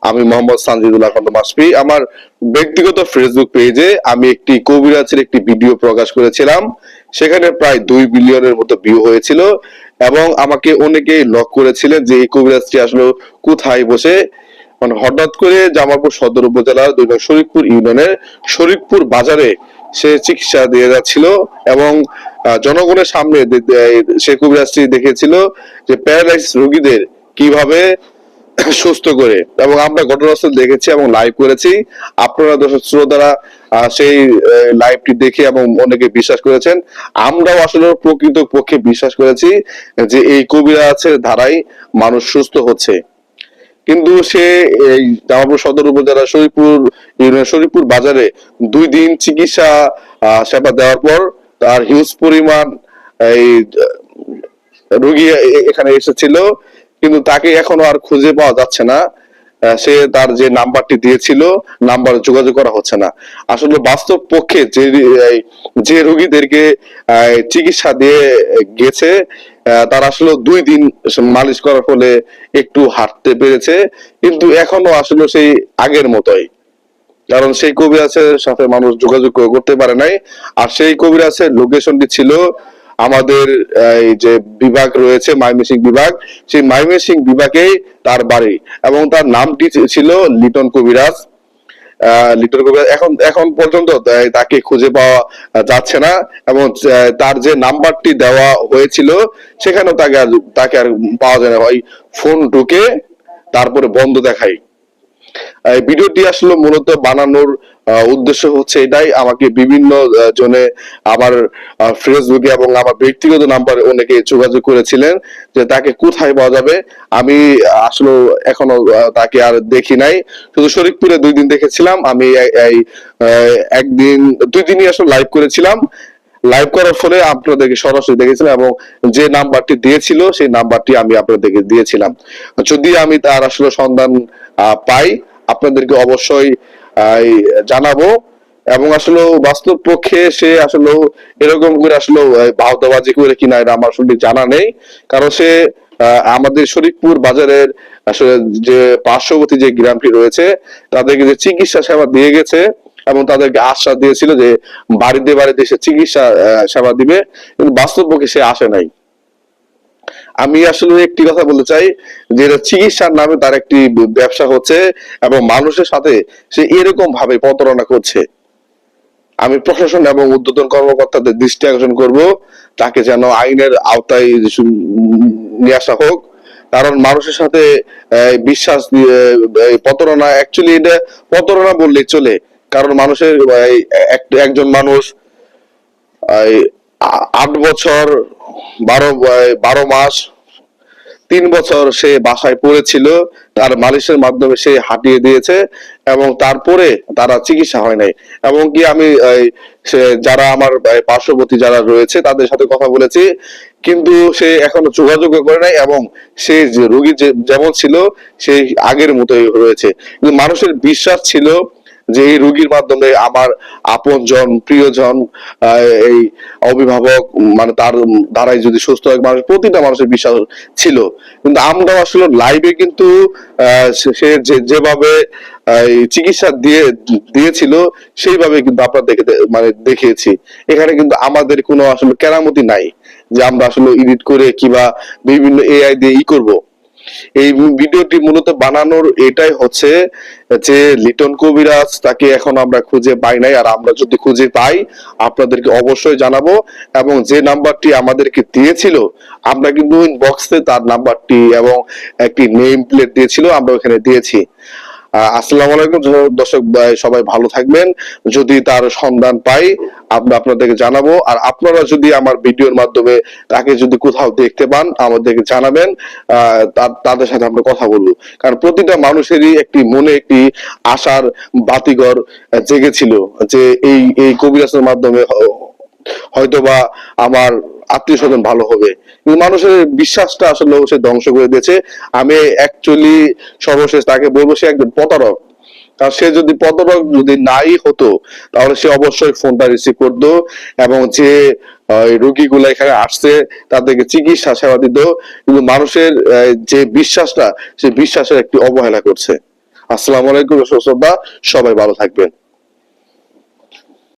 আমি মোহাম্মদ সানজিদুল আকন্দ মাসফি। আমার ব্যক্তিগত ফেসবুক পেজে আমি একটি কবিরাজের একটি ভিডিও প্রকাশ করেছিলাম। সেখানে প্রায় 2 বিলিয়নের মতো ভিউ হয়েছিল এবং আমাকে অনেকেই লক করেছিলেন যে এই কবিরাজটি আসলে কোথায় বসে। মানে হঠাৎ করে জামালপুর সদর উপজেলার 2 নং শরীফপুর ইউনিয়নের শরীফপুর বাজারে সে চিকিৎসা দিয়ে যাচ্ছিল এবং জনগণের সামনে সে কবিরাজটি দেখেছিল যে প্যারালাইসিস রোগীদের কিভাবে সুস্থ করে, এবং আমরা ঘটনাস্থল দেখেছি এবং লাইভ করেছি। আপনারা দর্শক শ্রোতারা সেই লাইভটি দেখে এবং অনেকে বিশ্বাস করেছেন। আমরাও আসলে প্রকৃত পক্ষে বিশ্বাস করেছি যে এই কবিরাজের ধারাই মানুষ সুস্থ হচ্ছে। কিন্তু সে এই জামালপুর সদর উপজেলা শরীফপুর ইউনিয়ন শরীফপুর বাজারে 2 দিন চিকিৎসা সেবা দেওয়ার পর তার হিউজ পরিমাণ এই রোগী এখানে এসেছিল, কিন্তু তাকে এখনো আর খুঁজে পাওয়া যাচ্ছে না। সে তার যে নাম্বারটি দিয়েছিল নাম্বারে যোগাযোগ করা হচ্ছে না। আসলে বাস্তব পক্ষে যে রোগীদেরকে চিকিৎসা দিয়ে গেছে তারা আসলে 2 দিন মালিশ করার ফলে একটু হাঁটতে পেরেছে, কিন্তু এখনো আসলে সেই আগের মতোই। কারণ সেই কবিরাজের সাথে মানুষ যোগাযোগ করতে পারে নাই। আর সেই কবিরাজের লোকেশনটি ছিল আমাদের এই যে বিভাগ রয়েছে ময়মনসিংহ বিভাগ, সেই ময়মনসিংহ বিভাগেই তার বাড়ি এবং তার নামটি ছিল লিটন কবিরাজ। লিটন কবিরাজ এখন এখন পর্যন্ত তাকে খুঁজে পাওয়া যাচ্ছে না এবং তার যে নাম্বারটি দেওয়া হয়েছিল সেখানেও তাকে আর পাওয়া যায় না। হয় ফোন ঢুকে তারপরে বন্ধ দেখায়। ভিডিওটি আসলে মূলত বানানোর উদ্দেশ্য হচ্ছে এটাই। আমাকে বিভিন্ন জনে আমার ফেসবুকে এবং আমার ব্যক্তিগত নাম্বারে অনেকে যোগাযোগ করেছিলেন যে তাকে কোথায় পাওয়া যাবে। আমি আসলে এখনো তাকে আর দেখি নাই, শুধু শরীফপুরে 2 দিন দেখেছিলাম। আমি এই 1 দিন 2 দিনই আসলে লাইভ করেছিলাম। লাইভ করার ফলে আপনাদেরকে সরাসরি দেখেছিলাম এবং যে নাম্বারটি দিয়েছিল সেই নাম্বারটি আমি আপনাদেরকে দিয়েছিলাম। যদি আমি তার আসলে সন্ধান পাই আপনাদেরকে অবশ্যই জানাবো। এবং আসলে বাস্তব পক্ষে সে আসলে এরকম করে আসলে বাউতাবাজি করে কিনা এটা আমার সঠিক জানা নেই। কারণ সে আমাদের শরীফপুর বাজারের আসলে যে পার্শ্ববর্তী যে গ্রামটি রয়েছে তাদেরকে যে চিকিৎসা সেবা দিয়ে গেছে এবং তাদেরকে আশ্বাস দিয়েছিল যে বাড়িতে বাড়িতে সে চিকিৎসা সেবা দিবে, কিন্তু বাস্তব পক্ষে সে আসে নাই। আমি আসলে একটি কথা বলতে চাই যে চিকিৎসার নামে তার একটি ব্যবসা হচ্ছে এবং মানুষের সাথে সে এরকম ভাবে প্রতারণা করছে। আমি প্রশাসন এবং ঊর্ধ্বতন কর্মকর্তাদের দৃষ্টি আকর্ষণ করব তাকে যেন আইনের আওতায় নিয়ে আসা হোক। কারণ মানুষের সাথে বিশ্বাস প্রতারণা, অ্যাকচুয়ালি এটা প্রতারণা বললেই চলে। কারণ মানুষের একজন মানুষ 8 বছর 12 মাস 3 বছর সে বাসায় পড়েছিল, তার মালিশের মাধ্যমে সে হাঁটিয়ে দিয়েছে এবং তারপরে তারা চিকিৎসা হয় নাই। এবং কি আমি যারা আমার পার্শ্ববর্তী যারা রয়েছে তাদের সাথে কথা বলেছি, কিন্তু সে এখনো যোগাযোগ করে নাই এবং সে যে রোগী যেমন ছিল সেই আগের মতোই রয়েছে। কিন্তু মানুষের বিশ্বাস ছিল যে এই রোগীর মাধ্যমে আমার আপনজন প্রিয়জন এই অভিভাবক মানে তার দ্বারাই যদি সুস্থ হয়, মানুষ প্রতিটা মানুষের বিশ্বাস ছিল। কিন্তু আমরা আসলে লাইভে কিন্তু সে যেভাবে চিকিৎসা দিয়েছিল সেইভাবে কিন্তু আপনারা মানে দেখিয়েছি। এখানে কিন্তু আমাদের কোনো আসলে কেরামতি নাই যে আমরা আসলে এডিট করে কিংবা বিভিন্ন এআই দিয়ে করব। এই ভিডিওটি মূলত বানানোর এটাই হচ্ছে যে লিটন কবিরাজ তাকে এখন আমরা খুঁজে পাই নাই, আর আমরা যদি খুঁজে পাই আপনাদেরকে অবশ্যই জানাবো। এবং যে নাম্বারটি আমাদেরকে দিয়েছিল আমরা কিন্তু ইনবক্সে তার নাম্বারটি এবং একটি নেম প্লেট দিয়েছিল, আমরা ওখানে দিয়েছি। আসসালামু আলাইকুম দর্শক, সবাই ভালো থাকবেন। যদি তার সন্ধান পাই আমরা আপনাদেরকে জানাবো। আর আপনারা যদি আমার ভিডিওর মাধ্যমে তাকে যদি কোথাও দেখতে পান আমাদেরকে জানাবেন, তাদের সাথে আমরা কথা বলবো। কারণ প্রতিটা মানুষেরই একটি মনে একটি আশার বাতিঘর জেগেছিল যে এই কবিরাজের মাধ্যমে হয়তোবা আমার আত্মীয় স্বজন ভালো হবে, কিন্তু মানুষের বিশ্বাসটা আসলে সে ধ্বংস করে দিয়েছে। আমি অ্যাকচুয়ালি সর্বশেষ তাকে বলবো সে একজন প্রতারক। কারণ সে যদি প্রতারক যদি নাই হতো তাহলে সে অবশ্যই ফোনটা রিসিভ করতো এবং যে রোগীগুলো এখানে আসছে তাদেরকে চিকিৎসা সেবা দিত। কিন্তু মানুষের যে বিশ্বাসটা সে বিশ্বাসের একটি অবহেলা করছে। আসসালামু আলাইকুম, সবাই ভালো থাকবেন।